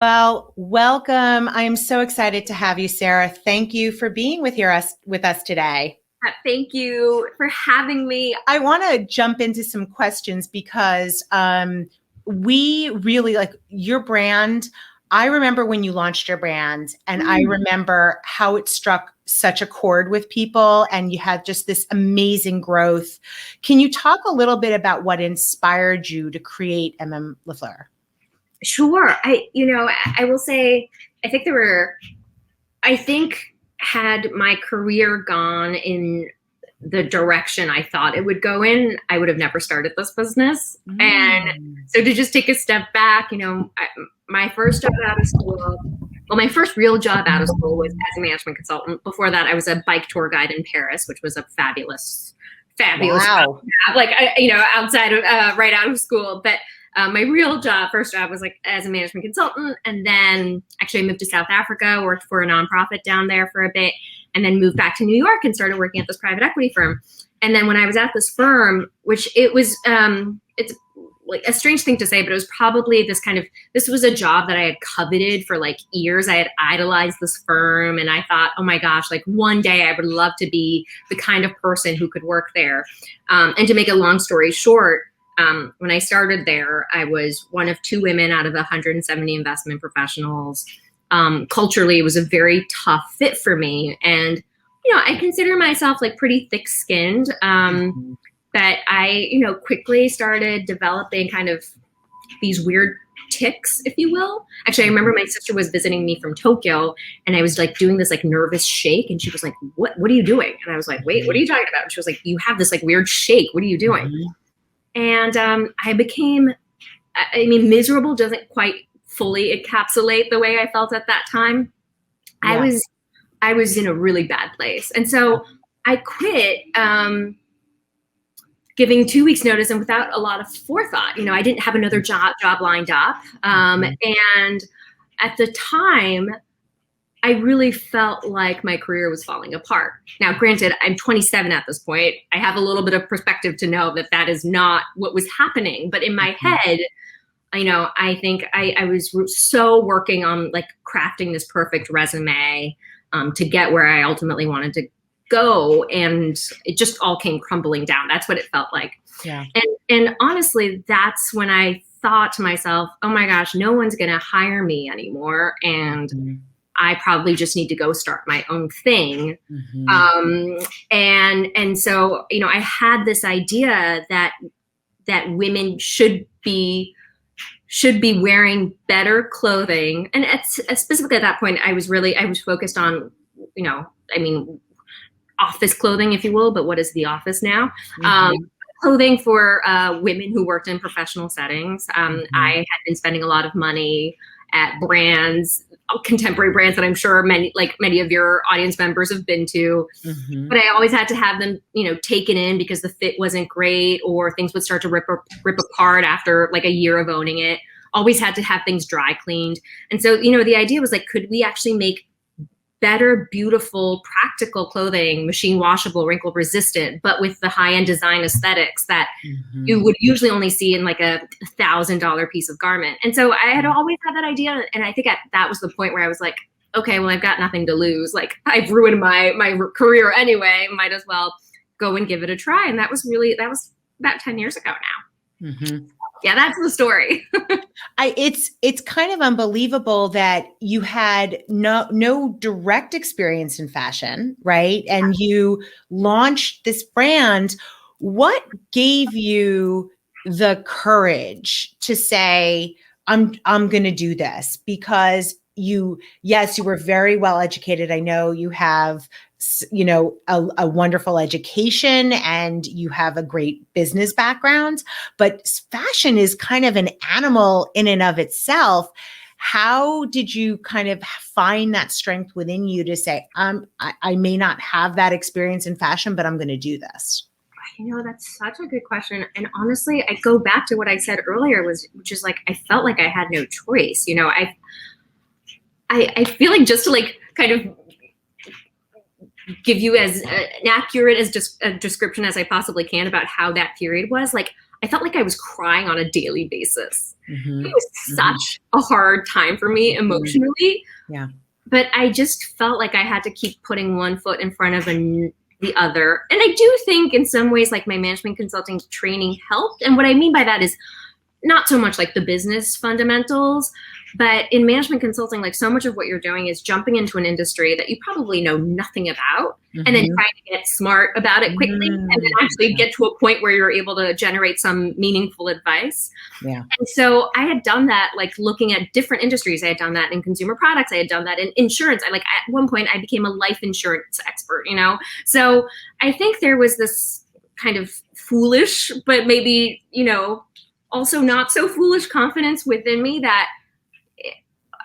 Well, welcome. I am so excited to have you, Sarah. Thank you for being with us today. Thank you for having me. I want to jump into some questions because we really like your brand. I remember when you launched your brand, and I remember how it struck such a chord with people, and you had just this amazing growth. Can you talk a little bit about what inspired you to create M.M. LaFleur? Sure. I will say, I think had my career gone in the direction I thought it would go in, I would have never started this business. And so to just take a step back, my first job out of school, my first real job out of school was as a management consultant. Before that, I was a bike tour guide in Paris, which was a fabulous Wow. job, outside of, right out of school. But my real first job was like as a management consultant. And then actually I moved to South Africa, worked for a nonprofit down there for a bit, and then moved back to New York and started working at this private equity firm. And then when I was at this firm, which it's like a strange thing to say, but it was probably this was a job that I had coveted for like years. I had idolized this firm and I thought, oh my gosh, like one day I would love to be the kind of person who could work there. And to make a long story short, when I started there, I was one of two women out of 170 investment professionals. Culturally, it was a very tough fit for me. And, I consider myself like pretty thick-skinned. But I, quickly started developing kind of these weird tics, if you will. Actually, I remember my sister was visiting me from Tokyo and I was like doing this like nervous shake and she was like, what are you doing? And I was like, wait, what are you talking about? And she was like, you have this like weird shake. What are you doing? And I became, miserable doesn't quite fully encapsulate the way I felt at that time. Yeah. I was in a really bad place. And so I quit, giving 2 weeks notice and without a lot of forethought. I didn't have another job lined up. And at the time, I really felt like my career was falling apart. Now, granted, I'm 27 at this point. I have a little bit of perspective to know that that is not what was happening. But in my head, I think I was so working on like crafting this perfect resume to get where I ultimately wanted to go. And it just all came crumbling down. That's what it felt like. Yeah. And honestly, that's when I thought to myself, oh my gosh, no one's going to hire me anymore. And I probably just need to go start my own thing. And so, I had this idea that women should be wearing better clothing. And specifically at that point, I was focused on, office clothing, if you will, but what is the office now? Clothing for women who worked in professional settings. I had been spending a lot of money at brands, contemporary brands that I'm sure many of your audience members have been to, but I always had to have them, taken in because the fit wasn't great or things would start to rip apart after like a year of owning it. Always had to have things dry cleaned. And so, the idea was like, could we actually make better, beautiful, practical clothing, machine washable, wrinkle resistant, but with the high end design aesthetics that you would usually only see in like a $1,000 piece of garment. And so I had always had that idea. And I think that was the point where I was like, okay, well, I've got nothing to lose. Like I've ruined my career anyway, might as well go and give it a try. And that was about 10 years ago now. Yeah, that's the story. It's kind of unbelievable that you had no direct experience in fashion, right? And you launched this brand. What gave you the courage to say, I'm going to do this? Because you were very well educated. I know you have a wonderful education and you have a great business background, but fashion is kind of an animal in and of itself. How did you kind of find that strength within you to say, I may not have that experience in fashion, but I'm going to do this? That's such a good question. And honestly, I go back to what I said earlier, which is like, I felt like I had no choice. I feel like just to like kind of give you as an accurate as just a description as I possibly can about how that period was. Like I felt like I was crying on a daily basis. Mm-hmm. It was such a hard time for me emotionally. Yeah. But I just felt like I had to keep putting one foot in front of the other. And I do think in some ways, like, my management consulting training helped. And what I mean by that is not so much like the business fundamentals, but in management consulting, like, so much of what you're doing is jumping into an industry that you probably know nothing about, and then trying to get smart about it quickly, and then actually get to a point where you're able to generate some meaningful advice. Yeah. And so I had done that, like, looking at different industries. I had done that in consumer products. I had done that in insurance. At one point I became a life insurance expert, So I think there was this kind of foolish, but maybe, also not so foolish confidence within me that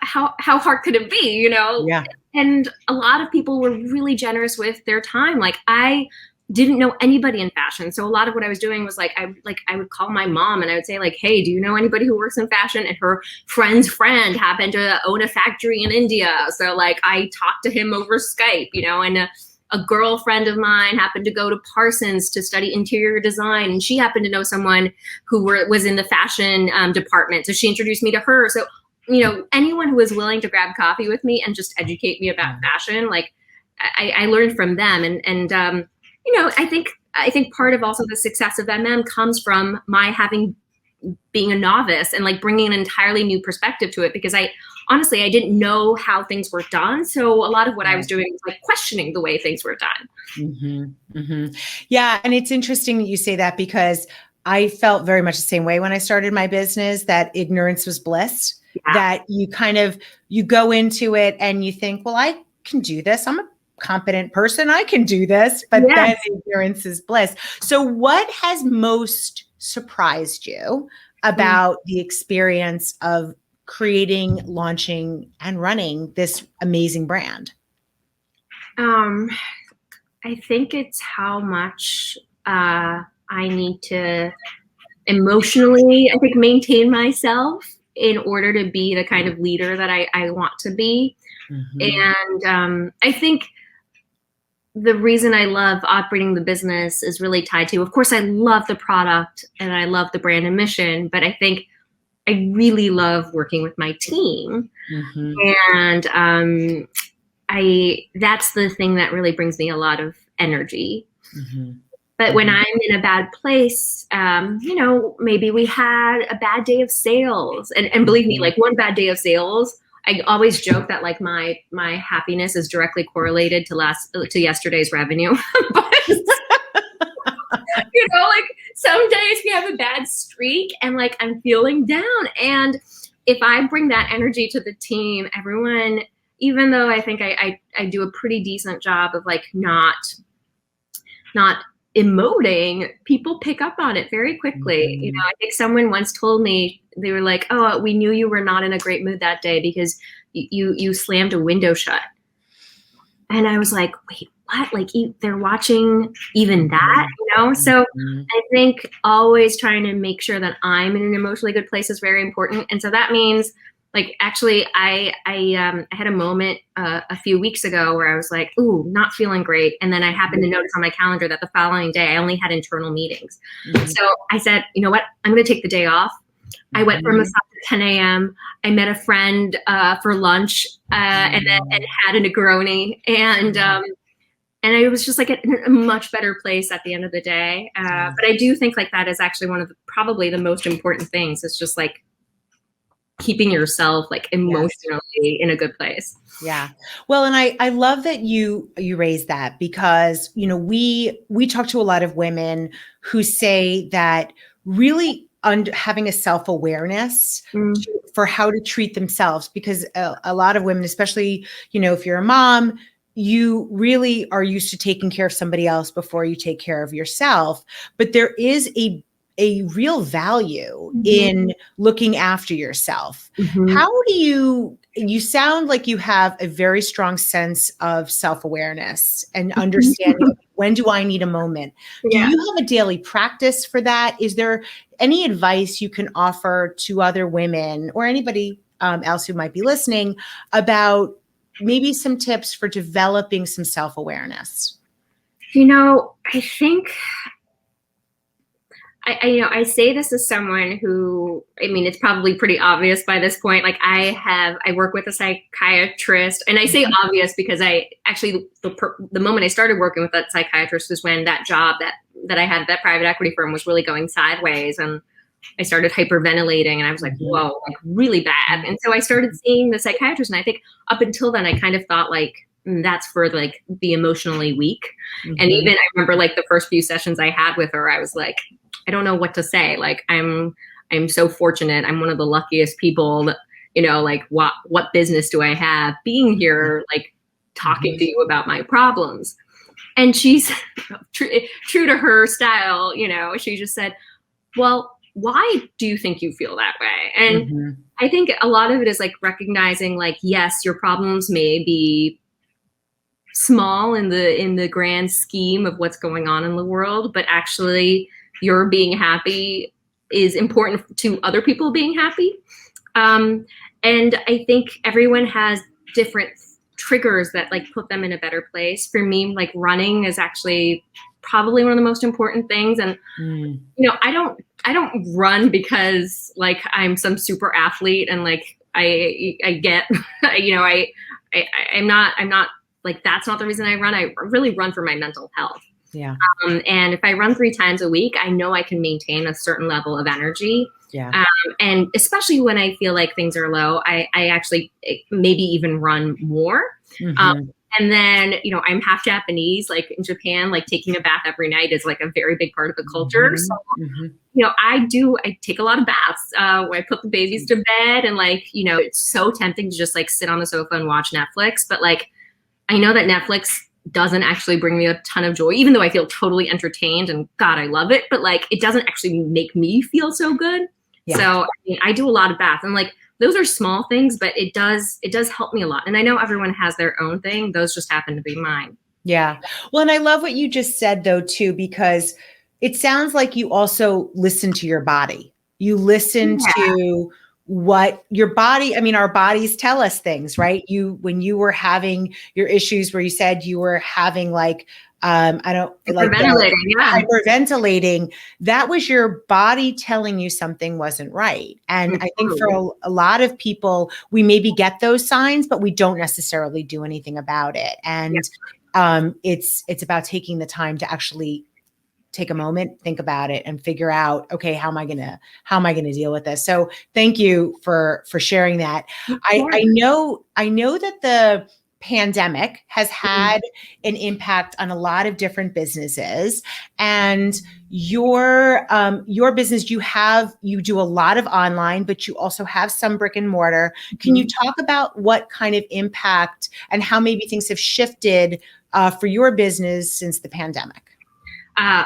how hard could it be, Yeah. And a lot of people were really generous with their time. Like, I didn't know anybody in fashion. So a lot of what I was doing was I would call my mom and I would say, like, hey, do you know anybody who works in fashion? And her friend's friend happened to own a factory in India. So, like, I talked to him over Skype, and a girlfriend of mine happened to go to Parsons to study interior design. And she happened to know someone who was in the fashion department. So she introduced me to her. So, anyone who was willing to grab coffee with me and just educate me about fashion, like, I learned from them. And I think part of also the success of M.M. comes from my being a novice and, like, bringing an entirely new perspective to it, because I didn't know how things were done. So a lot of what I was doing was, like, questioning the way things were done. Mm-hmm. Mm-hmm. Yeah. And it's interesting that you say that, because I felt very much the same way when I started my business, that ignorance was bliss, that you go into it and you think, well, I can do this. I'm a competent person. I can do this, but then ignorance is bliss. So what has most surprised you about the experience of creating, launching, and running this amazing brand? I think it's how much I need to emotionally, maintain myself in order to be the kind of leader that I want to be. Mm-hmm. And I think the reason I love operating the business is really tied to, of course, I love the product and I love the brand and mission, but I think I really love working with my team. Mm-hmm. And that's the thing that really brings me a lot of energy. Mm-hmm. But when I'm in a bad place, maybe we had a bad day of sales, and believe me, like, one bad day of sales, I always joke that, like, my happiness is directly correlated to yesterday's revenue. But like, some days we have a bad streak and, like, I'm feeling down, and if I bring that energy to the team, everyone, even though I think I do a pretty decent job of, like, not emoting, people pick up on it very quickly. Mm-hmm. I think someone once told me, they were like, oh, we knew you were not in a great mood that day because you slammed a window shut. And I was like, wait, what? Like, they're watching even that, So I think always trying to make sure that I'm in an emotionally good place is very important. And so that means, like, actually, I had a moment a few weeks ago where I was like, ooh, not feeling great. And then I happened to notice on my calendar that the following day I only had internal meetings. Mm-hmm. So I said, you know what? I'm going to take the day off. Mm-hmm. I went for a massage at 10 a.m. I met a friend for lunch and had a Negroni. And I was just, like, in a much better place at the end of the day. But I do think, like, that is actually one of probably the most important things. It's just, like, keeping yourself, like, emotionally in a good place. Yeah. Well, and I love that you raised that, because, we talk to a lot of women who say that really having a self-awareness for how to treat themselves, because a lot of women, especially, if you're a mom, you really are used to taking care of somebody else before you take care of yourself. But there is a real value in looking after yourself. Mm-hmm. How do you sound like you have a very strong sense of self-awareness and understanding when do I need a moment? Yeah. Do you have a daily practice for that? Is there any advice you can offer to other women or anybody else who might be listening about maybe some tips for developing some self-awareness? I think I say this as someone who, I mean, it's probably pretty obvious by this point. Like I work with a psychiatrist, and I say obvious because I actually, the moment I started working with that psychiatrist was when that job that I had at that private equity firm was really going sideways, and I started hyperventilating, and I was like, whoa, like really bad. And so I started seeing the psychiatrist, and I think up until then, I kind of thought like, that's for like the emotionally weak. And even I remember like the first few sessions I had with her, I was like, I don't know what to say. Like, I'm so fortunate. I'm one of the luckiest people that, like what business do I have being here, like talking to you about my problems? And she's true to her style, she just said, well, why do you think you feel that way? And I think a lot of it is like recognizing like, yes, your problems may be small in the grand scheme of what's going on in the world, but actually your being happy is important to other people being happy. And I think everyone has different triggers that like put them in a better place. For me, like running is actually probably one of the most important things. And, I don't run because like I'm some super athlete and like I get, I'm not like, that's not the reason I run. I really run for my mental health. Yeah. And if I run 3 times a week, I know I can maintain a certain level of energy. Yeah. And especially when I feel like things are low, I actually maybe even run more. And then, I'm half Japanese, like in Japan, like taking a bath every night is like a very big part of the culture. So, I take a lot of baths where I put the babies to bed, and like, it's so tempting to just like sit on the sofa and watch Netflix. But like, I know that Netflix doesn't actually bring me a ton of joy, even though I feel totally entertained and God, I love it. But like, it doesn't actually make me feel so good. Yeah. So I do a lot of baths, and like, those are small things, but it does help me a lot. And I know everyone has their own thing. Those just happen to be mine. Yeah. Well, and I love what you just said though, too, because it sounds like you also listen to your body. You listen to what your body, I mean, our bodies tell us things, right? When you were having your issues where you said you were having like, hyperventilating, that was your body telling you something wasn't right. And I think for a lot of people, we maybe get those signs, but we don't necessarily do anything about it. And it's about taking the time to actually take a moment, think about it, and figure out, okay, how am I gonna deal with this? So thank you for sharing that. I know that the pandemic has had an impact on a lot of different businesses, and your business, you do a lot of online, but you also have some brick and mortar. Can you talk about what kind of impact and how maybe things have shifted for your business since the pandemic?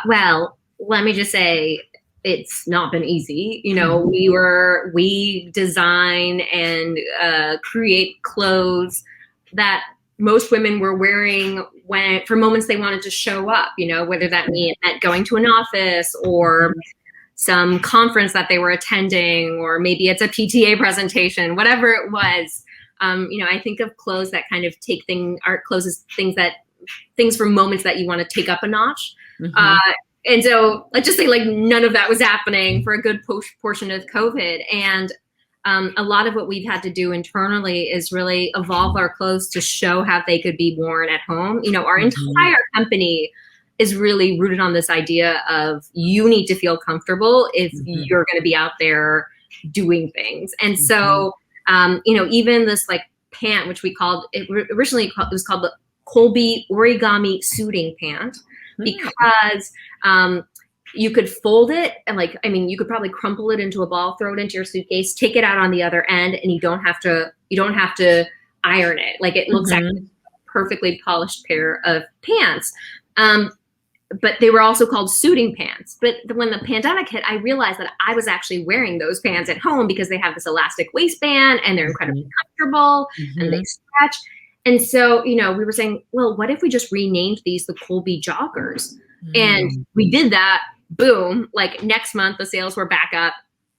Well, let me just say, it's not been easy. We design and create clothes that most women were wearing for moments they wanted to show up, whether that meant going to an office or some conference that they were attending, or maybe it's a PTA presentation, whatever it was. I think of clothes that kind of art clothes as things for moments that you want to take up a notch. And so let's just say like none of that was happening for a good portion of COVID. And a lot of what we've had to do internally is really evolve our clothes to show how they could be worn at home. Our entire company is really rooted on this idea of you need to feel comfortable if you're going to be out there doing things. And so, even this like pant, which we called it originally, it was called the Colby origami suiting pant, because you could fold it and you could probably crumple it into a ball, throw it into your suitcase, take it out on the other end, and you don't have to iron it. Like, it looks like a perfectly polished pair of pants. But they were also called suiting pants. But when the pandemic hit, I realized that I was actually wearing those pants at home because they have this elastic waistband and they're incredibly comfortable and they stretch. And so, we were saying, well, what if we just renamed these the Colby joggers? And we did that. Boom. Like, next month, the sales were back up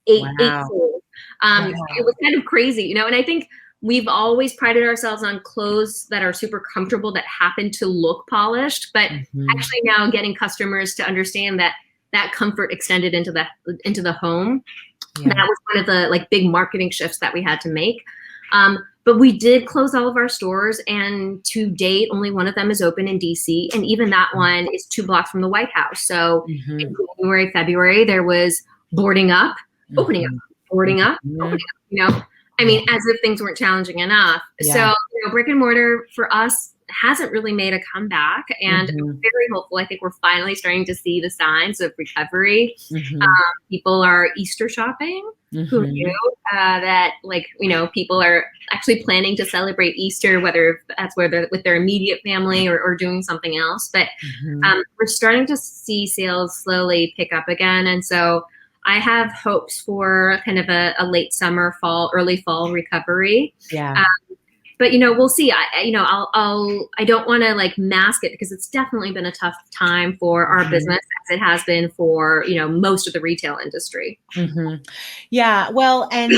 eightfold. It was kind of crazy, and I think we've always prided ourselves on clothes that are super comfortable, that happen to look polished, but actually now getting customers to understand that that comfort extended into the home. Yeah. That was one of the like big marketing shifts that we had to make. But we did close all of our stores, and to date, only one of them is open in DC, and even that one is 2 blocks from the White House. So in January, February, there was boarding up, opening up, boarding up, opening up. You know, I mean, as if things weren't challenging enough. Yeah. So brick and mortar for us hasn't really made a comeback, and I'm very hopeful. I think we're finally starting to see the signs of recovery. People are Easter shopping. Who knew that, like, people are actually planning to celebrate Easter, whether that's with their immediate family or doing something else. But we're starting to see sales slowly pick up again, and so I have hopes for kind of a late summer, early fall recovery. Yeah. But we'll see. I don't want to like mask it, because it's definitely been a tough time for our business, as it has been for most of the retail industry. Yeah. Well, and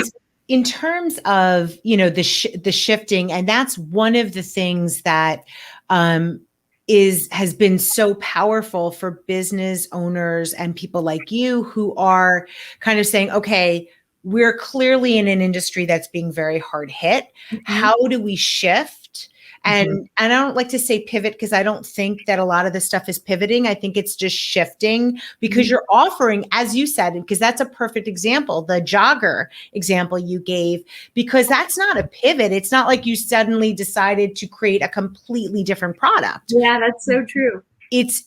in terms of the shifting, and that's one of the things that has been so powerful for business owners and people like you who are kind of saying, okay, we're clearly in an industry that's being very hard hit. How do we shift? And I don't like to say pivot, because I don't think that a lot of the stuff is pivoting. I think it's just shifting, because you're offering, as you said, because that's a perfect example, the jogger example you gave, because that's not a pivot. It's not like you suddenly decided to create a completely different product. Yeah, that's so true. It's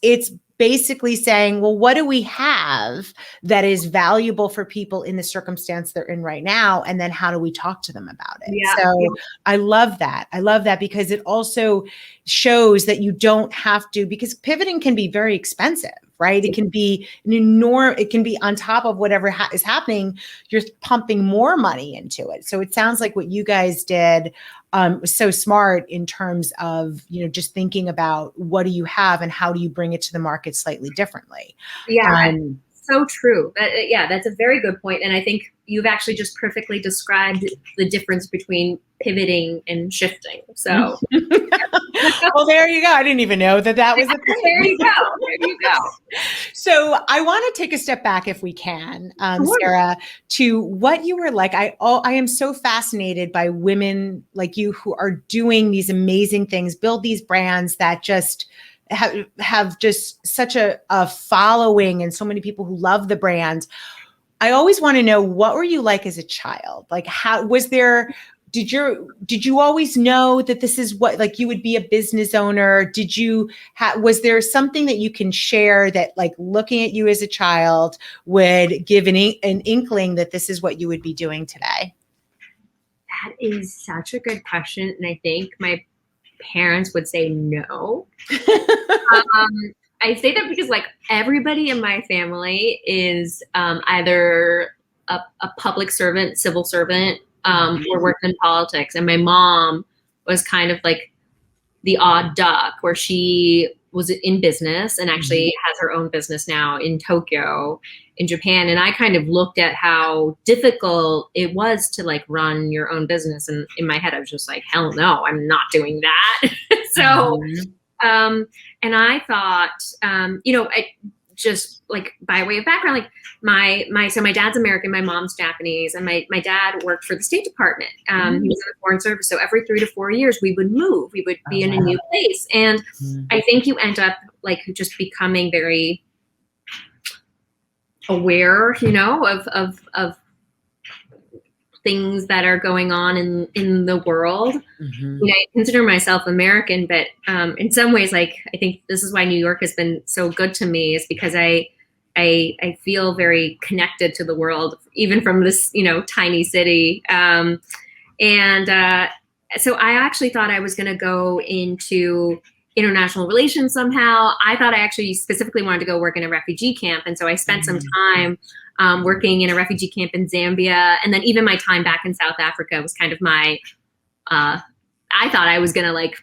basically saying, well, what do we have that is valuable for people in the circumstance they're in right now? And then how do we talk to them about it? Yeah. So I love that. I love that, because it also shows that you don't have to, because pivoting can be very expensive, right? It can be it can be on top of whatever is happening. You're pumping more money into it. So it sounds like what you guys did was so smart in terms of, just thinking about what do you have and how do you bring it to the market slightly differently. Yeah, so true. That's a very good point. And I think you've actually just perfectly described the difference between pivoting and shifting. So, well, there you go. I didn't even know that was a thing. There you go. So I want to take a step back, if we can, Sarah, to what you were like. I am so fascinated by women like you who are doing these amazing things, build these brands that just have just such a following, and so many people who love the brand. I always want to know, what were you like as a child? Like, how was there? Did you always know that this is what, like, you would be a business owner? Was there something that you can share that, like, looking at you as a child would give an inkling that this is what you would be doing today? That is such a good question. And I think my parents would say no. I say that because, like, everybody in my family is either a public servant, civil servant, or worked in politics. And my mom was kind of like the odd duck, where she was in business and actually has her own business now in Tokyo, in Japan. And I kind of looked at how difficult it was to, like, run your own business. And in my head, I was just like, hell no, I'm not doing that. So, and I thought, I just, like, by way of background, like, my dad's American, my mom's Japanese, and my dad worked for the State Department. He was in the Foreign Service. So every 3 to 4 years we would move, we would be in a new place. And I think you end up, like, just becoming very aware, of things that are going on in the world. I consider myself American, but in some ways, like, I think this is why New York has been so good to me, is because I feel very connected to the world, even from this, tiny city. So I actually thought I was going to go into international relations somehow. I thought I actually specifically wanted to go work in a refugee camp. And so I spent some time working in a refugee camp in Zambia. And then even my time back in South Africa was kind of my, I thought I was going to, like,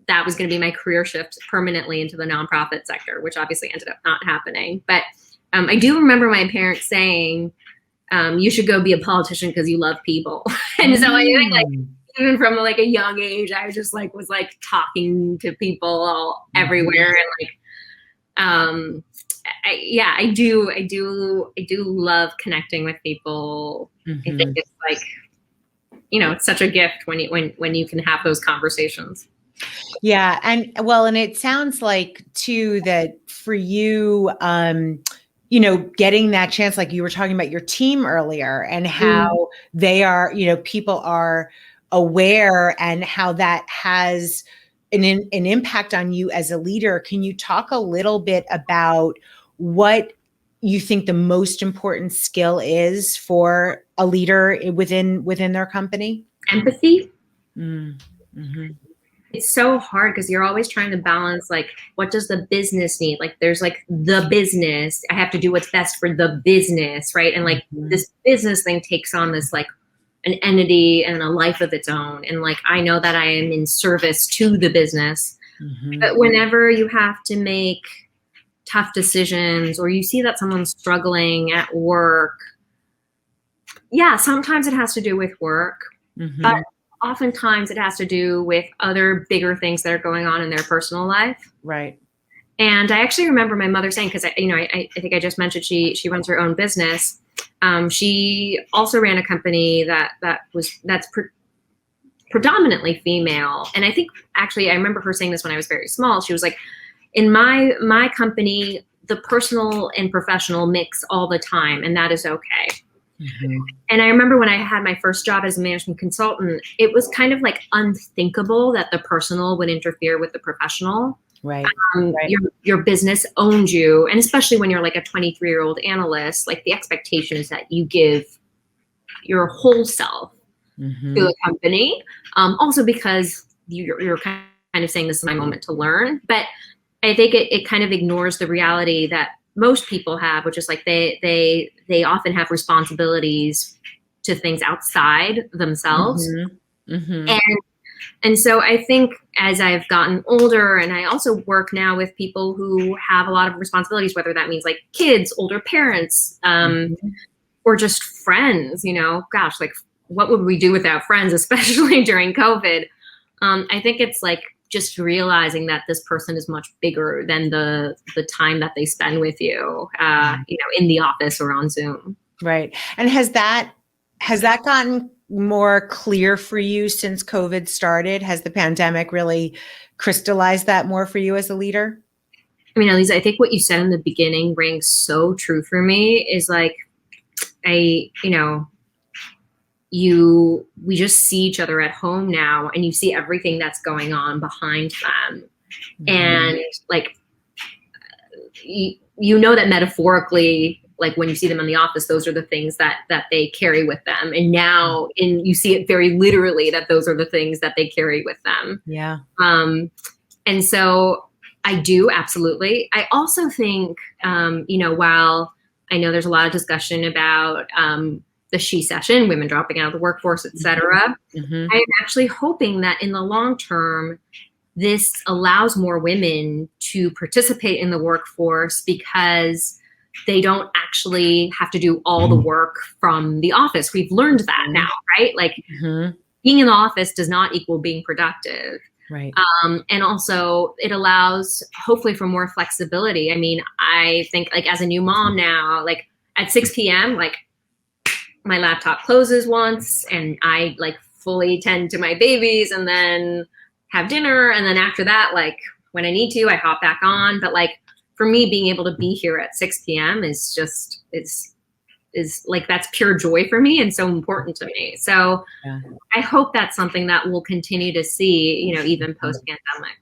that was going to be my career shift permanently into the nonprofit sector, which obviously ended up not happening. But I do remember my parents saying, you should go be a politician because you love people. And so I think, like, even from, like, a young age, I was just, like, talking to people everywhere. And, like, I do love connecting with people. I think it's like, it's such a gift when you can have those conversations. Yeah. And well, and it sounds like too, that for you, getting that chance, like you were talking about your team earlier and how they are, people are aware and how that has an impact on you as a leader. Can you talk a little bit about what you think the most important skill is for a leader within their company? Empathy. Mm-hmm. It's so hard because you're always trying to balance, like, what does the business need? Like, there's like the business. I have to do what's best for the business, right? And like this business thing takes on this like an entity and a life of its own. And like, I know that I am in service to the business, but whenever you have to make tough decisions or you see that someone's struggling at work, yeah, sometimes it has to do with work, but oftentimes it has to do with other bigger things that are going on in their personal life. Right. And I actually remember my mother saying, because I think I just mentioned she runs her own business. She also ran a company that's predominantly female. And I think actually I remember her saying this when I was very small. She was like, in my company, the personal and professional mix all the time, and that is okay. And I remember when I had my first job as a management consultant, it was kind of like unthinkable that the personal would interfere with the professional. Right. Your business owned you. And especially when you're like a 23-year-old analyst, like the expectation is that you give your whole self to a company. Also because you're kind of saying, this is my moment to learn. But I think it kind of ignores the reality that most people have, which is like they often have responsibilities to things outside themselves. And so I think as I've gotten older, and I also work now with people who have a lot of responsibilities, whether that means like kids, older parents, or just friends, gosh, like what would we do without friends, especially during COVID? I think it's like just realizing that this person is much bigger than the time that they spend with you, in the office or on Zoom. Right. And has that gotten more clear for you since COVID started? Has the pandemic really crystallized that more for you as a leader? I mean, Elisa, I think what you said in the beginning rings so true for me, is like, we just see each other at home now, and you see everything that's going on behind them. And like, that metaphorically, like when you see them in the office, those are the things that they carry with them. And now you see it very literally that those are the things that they carry with them. Yeah. And so I do, absolutely. I also think, while I know there's a lot of discussion about, the she session, women dropping out of the workforce, et cetera. I'm actually hoping that in the long term, this allows more women to participate in the workforce because they don't actually have to do all the work from the office. We've learned that now, right? Like being in the office does not equal being productive. Right. And also it allows hopefully for more flexibility. I mean, I think like as a new mom now, like at 6 p.m., like my laptop closes once and I like fully tend to my babies and then have dinner. And then after that, like when I need to, I hop back on. But like for me, being able to be here at 6 p.m. is just, is like, that's pure joy for me and so important to me. So I hope that's something that we'll continue to see, even post-pandemic.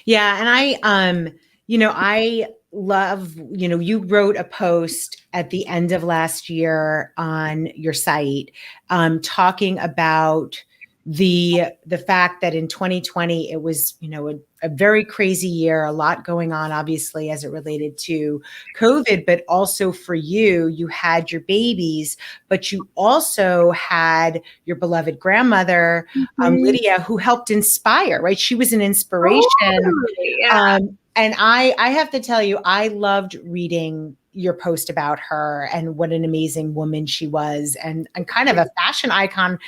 Yeah. And I love, you wrote a post at the end of last year on your site, talking about the fact that in 2020, it was, a very crazy year, a lot going on, obviously, as it related to COVID, but also for you, you had your babies, but you also had your beloved grandmother, Lydia, who helped inspire, right? She was an inspiration. And I have to tell you, I loved reading your post about her and what an amazing woman she was, and kind of a fashion icon.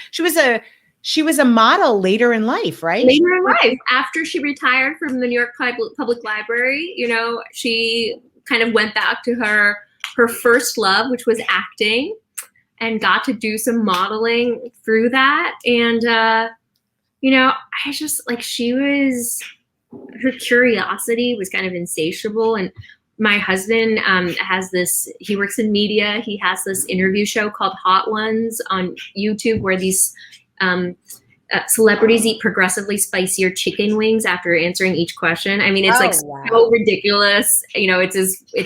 She was a model later in life, right? Later in life, after she retired from the New York Public Library, she kind of went back to her first love, which was acting, and got to do some modeling through that. And, I just like, her curiosity was kind of insatiable. And my husband he works in media. He has this interview show called Hot Ones on YouTube where these celebrities eat progressively spicier chicken wings after answering each question. I mean, it's so ridiculous. It's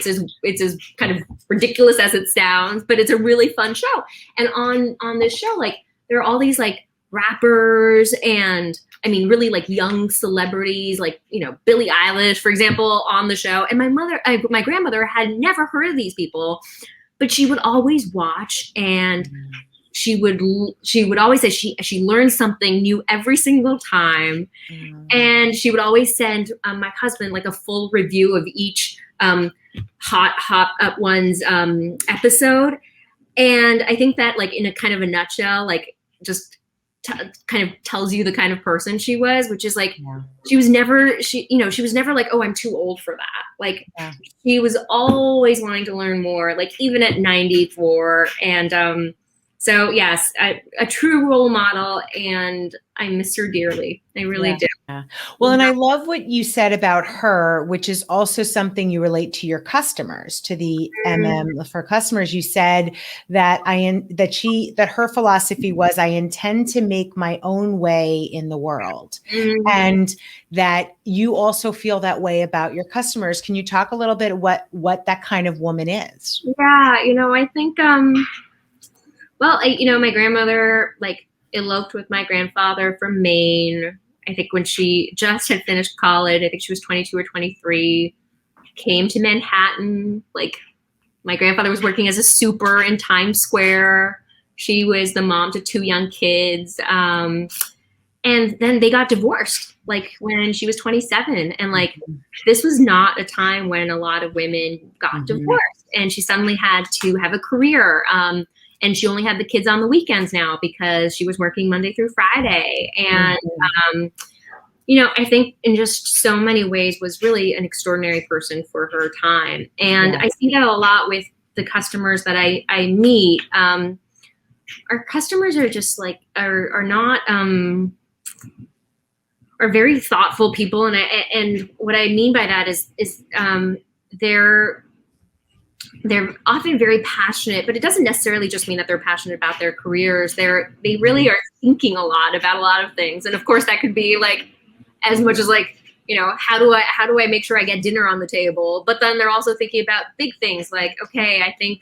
as kind of ridiculous as it sounds, but it's a really fun show. And on this show, like, there are all these like rappers and really like young celebrities, like, Billie Eilish, for example, on the show. And my grandmother had never heard of these people, but she would always watch, and she would always say she learned something new every single time. And she would always send my husband like a full review of each Hot Ones episode. And I think that, like, in a kind of a nutshell, like, just kind of tells you the kind of person she was, which is like, she was never like, oh, I'm too old for that. Like, she was always wanting to learn more, like, even at 94. And so yes, a true role model, and I miss her dearly. I really do. Yeah. Well, and I love what you said about her, which is also something you relate to your customers, to the LaFleur customers. You said that that her philosophy was, I intend to make my own way in the world, and that you also feel that way about your customers. Can you talk a little bit what that kind of woman is? Yeah, I think my grandmother, like, eloped with my grandfather from Maine. I think when she just had finished college, I think she was 22 or 23, came to Manhattan. Like, my grandfather was working as a super in Times Square. She was the mom to 2 young kids. And then they got divorced, like, when she was 27. And like, this was not a time when a lot of women got divorced, and she suddenly had to have a career. And she only had the kids on the weekends now because she was working Monday through Friday. And, I think in just so many ways was really an extraordinary person for her time. And I see that a lot with the customers that I meet. Our customers are just like, are not, are very thoughtful people. And what I mean by that is they're often very passionate, but it doesn't necessarily just mean that they're passionate about their careers. They really are thinking a lot about a lot of things. And of course that could be like, as much as like, how do I make sure I get dinner on the table? But then they're also thinking about big things like, okay, I think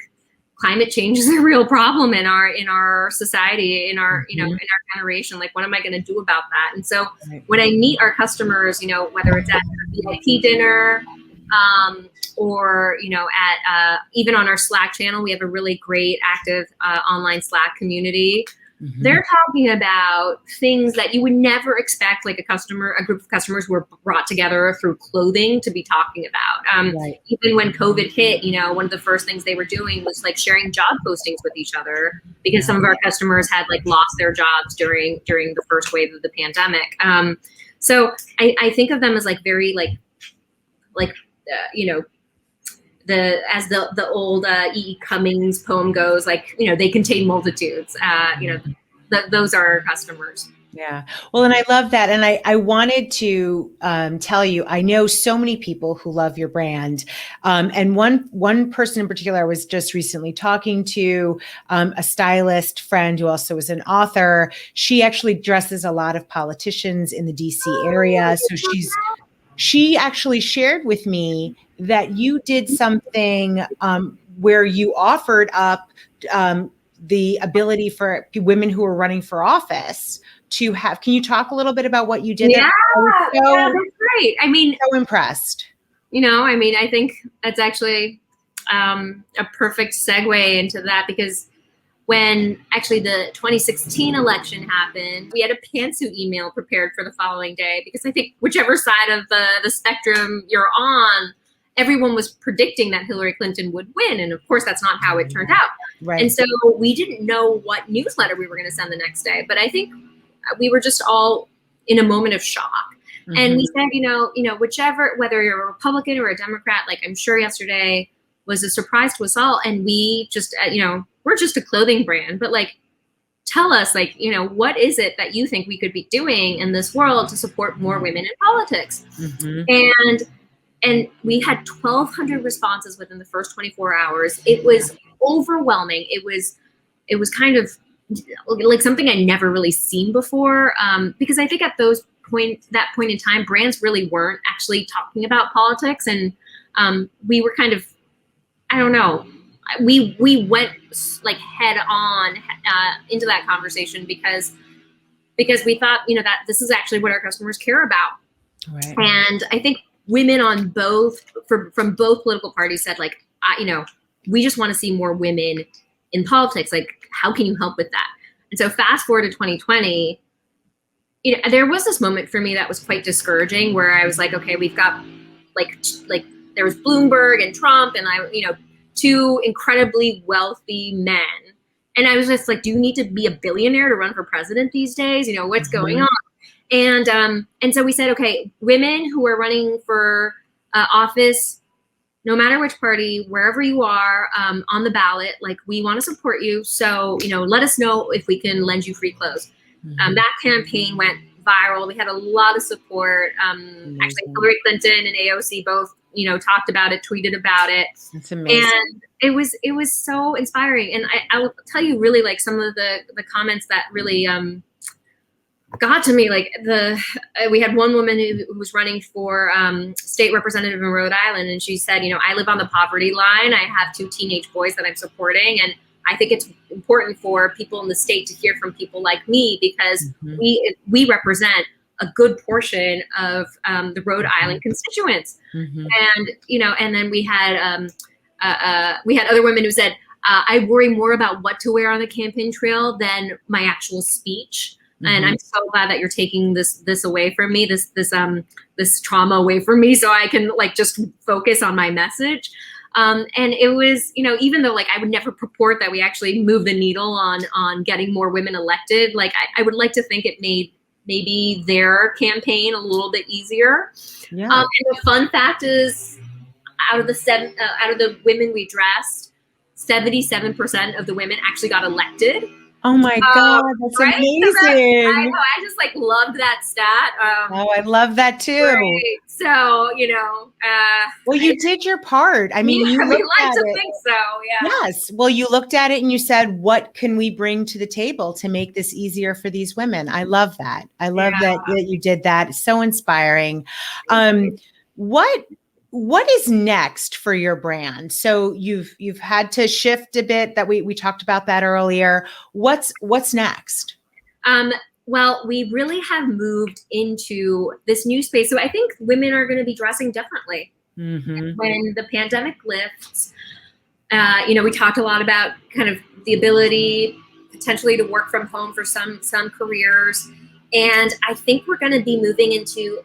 climate change is a real problem in our society, in our, in our generation. Like, what am I going to do about that? And so when I meet our customers, whether it's at a VIP dinner, or, at even on our Slack channel, we have a really great active online Slack community. They're talking about things that you would never expect, like a group of customers who were brought together through clothing to be talking about. Even when COVID hit, one of the first things they were doing was like sharing job postings with each other, because some of our customers had like lost their jobs during the first wave of the pandemic. So I think of them as like very as the old E.E. Cummings poem goes, like, they contain multitudes. Those are our customers. Yeah. Well, and I love that. And I wanted to tell you, I know so many people who love your brand. And one person in particular I was just recently talking to, a stylist friend who also is an author. She actually dresses a lot of politicians in the DC area. So she actually shared with me that you did something where you offered up the ability for women who are running for office to have. Can you talk a little bit about what you did? Yeah, that's great. I mean, so impressed. I think that's actually a perfect segue into that, because when actually the 2016 election happened, we had a pantsuit email prepared for the following day, because I think whichever side of the spectrum you're on, everyone was predicting that Hillary Clinton would win. And of course, that's not how it turned out. Right. And so we didn't know what newsletter we were going to send the next day. But I think we were just all in a moment of shock. And we said, whichever, whether you're a Republican or a Democrat, like I'm sure yesterday was a surprise to us all. And we just, we're just a clothing brand, but like, tell us, like, what is it that you think we could be doing in this world to support more women in politics? And we had 1,200 responses within the first 24 hours. It was overwhelming. It was kind of like something I'd never really seen before, because I think at that point in time, brands really weren't actually talking about politics, and we were kind of, I don't know, we went like head on into that conversation because we thought, that this is actually what our customers care about. Right. And I think women on from both political parties said, like, we just want to see more women in politics. Like, how can you help with that? And so fast forward to 2020, there was this moment for me that was quite discouraging, where I was like, okay, we've got like there was Bloomberg and Trump, and two incredibly wealthy men. And I was just like, do you need to be a billionaire to run for president these days? What's going on? And so we said, okay, women who are running for office, no matter which party, wherever you are on the ballot, like, we want to support you. So, let us know if we can lend you free clothes. That campaign went viral. We had a lot of support. Actually, Hillary Clinton and AOC both, talked about it, tweeted about it. It's amazing. And it was so inspiring. And I will tell you, really, like, some of the comments that really got to me. Like, we had one woman who was running for state representative in Rhode Island, and she said, I live on the poverty line. I have 2 teenage boys that I'm supporting, and I think it's important for people in the state to hear from people like me, because we represent a good portion of the Rhode Island constituents. And and then we had other women who said, I worry more about what to wear on the campaign trail than my actual speech. And I'm so glad that you're taking this away from me, this trauma away from me, so I can, like, just focus on my message. And it was, even though, like, I would never purport that we actually move the needle on getting more women elected, like, I would like to think it made maybe their campaign a little bit easier. Yeah. And the fun fact is, out of the women we dressed, 77% of the women actually got elected. Oh my God, that's right? Amazing. So I know, I just, like, loved that stat. I love that too. Right. So, well, you did your part. I mean, you we like to think so, yeah. Yes. Well, you looked at it and you said, what can we bring to the table to make this easier for these women? I love that. I love that you did that. It's so inspiring. What is next for your brand? So you've had to shift a bit. That we talked about that earlier. What's next? Well, we really have moved into this new space. So I think women are going to be dressing differently when the pandemic lifts. We talked a lot about kind of the ability potentially to work from home for some careers. And I think we're going to be moving into,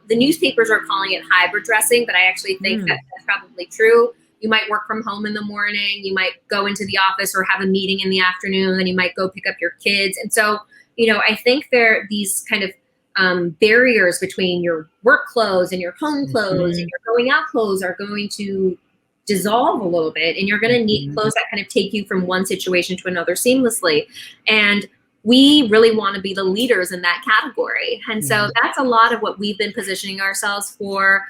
the newspapers are calling it hybrid dressing, but I actually think that's probably true. You might work from home in the morning, you might go into the office or have a meeting in the afternoon, then you might go pick up your kids. And so, I think there are these kind of barriers between your work clothes and your home clothes and your going out clothes are going to dissolve a little bit. And you're going to need clothes that kind of take you from one situation to another seamlessly. And we really want to be the leaders in that category. And so that's a lot of what we've been positioning ourselves for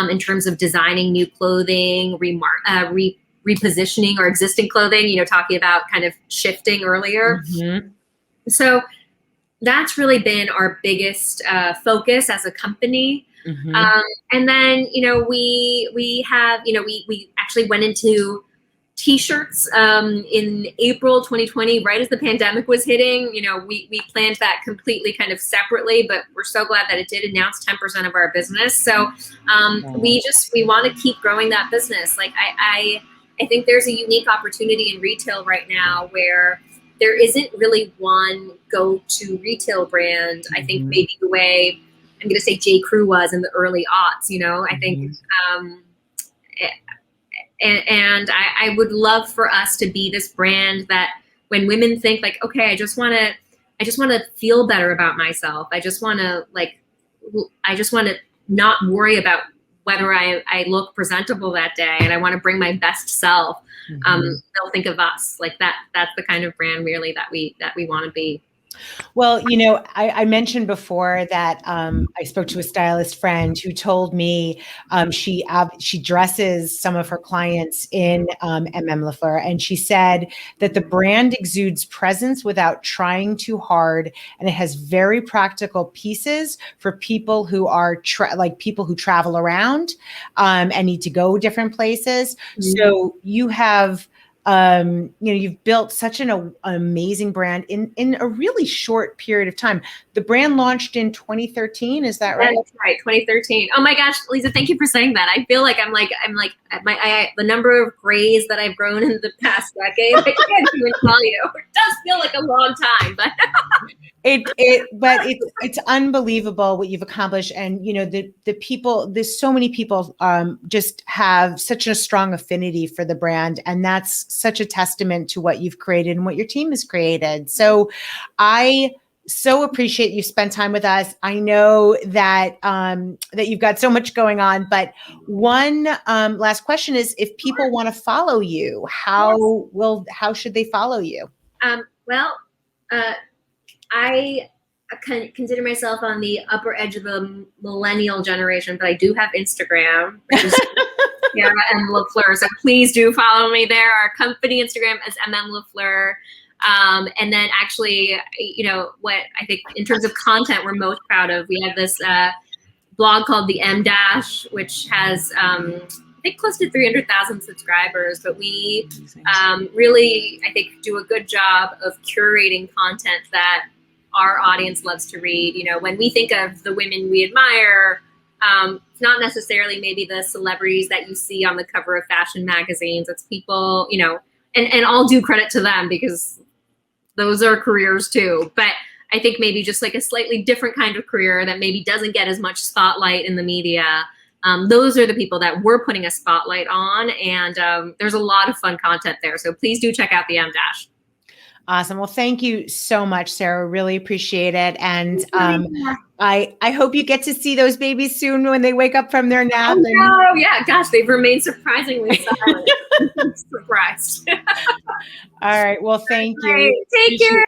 in terms of designing new clothing, repositioning our existing clothing, talking about kind of shifting earlier. So that's really been our biggest focus as a company. And then, we have, we actually went into T-shirts in April 2020, right as the pandemic was hitting. We planned that completely kind of separately, but we're so glad that it did announce 10% of our business. So we want to keep growing that business. Like I think there's a unique opportunity in retail right now where there isn't really one go-to retail brand. I think maybe the way I'm going to say J. Crew was in the early aughts, I think, and I would love for us to be this brand that when women think like, okay, I just want to feel better about myself. I just want to like I just want to not worry about whether I look presentable that day, and I want to bring my best self. They'll think of us like that. That's the kind of brand really that we want to be. Well, I mentioned before that I spoke to a stylist friend who told me she dresses some of her clients in M.M. LaFleur, and she said that the brand exudes presence without trying too hard, and it has very practical pieces for people who are people who travel around and need to go different places. So you have. You've built such an amazing brand in a really short period of time. The brand launched in 2013. Is that right? That's right. 2013. Oh my gosh, Lisa, thank you for saying that. I feel like I'm like the number of grays that I've grown in the past decade. I can't even tell you. It does feel like a long time, but it's unbelievable what you've accomplished. And the people, there's so many people just have such a strong affinity for the brand, and that's such a testament to what you've created and what your team has created. So I so appreciate you spend time with us. I know that that you've got so much going on, but one last question is, if people want to follow you, how should they follow you? I consider myself on the upper edge of the millennial generation, but I do have Instagram, which is Sarah M. LaFleur. So please do follow me there. Our company Instagram is M.M. LaFleur. And then actually, what I think in terms of content we're most proud of, we have this blog called the M Dash, which has I think close to 300,000 subscribers, but we really, I think, do a good job of curating content that our audience loves to read. When we think of the women we admire, it's not necessarily maybe the celebrities that you see on the cover of fashion magazines. It's people, and all due credit to them because those are careers too. But I think maybe just like a slightly different kind of career that maybe doesn't get as much spotlight in the media. Those are the people that we're putting a spotlight on, and there's a lot of fun content there. So please do check out the M Dash. Awesome. Well, thank you so much, Sarah. Really appreciate it. And I hope you get to see those babies soon when they wake up from their nap. Oh, yeah. Gosh, they've remained surprisingly silent. I'm surprised. All right. Well, thank you. Right. Take care.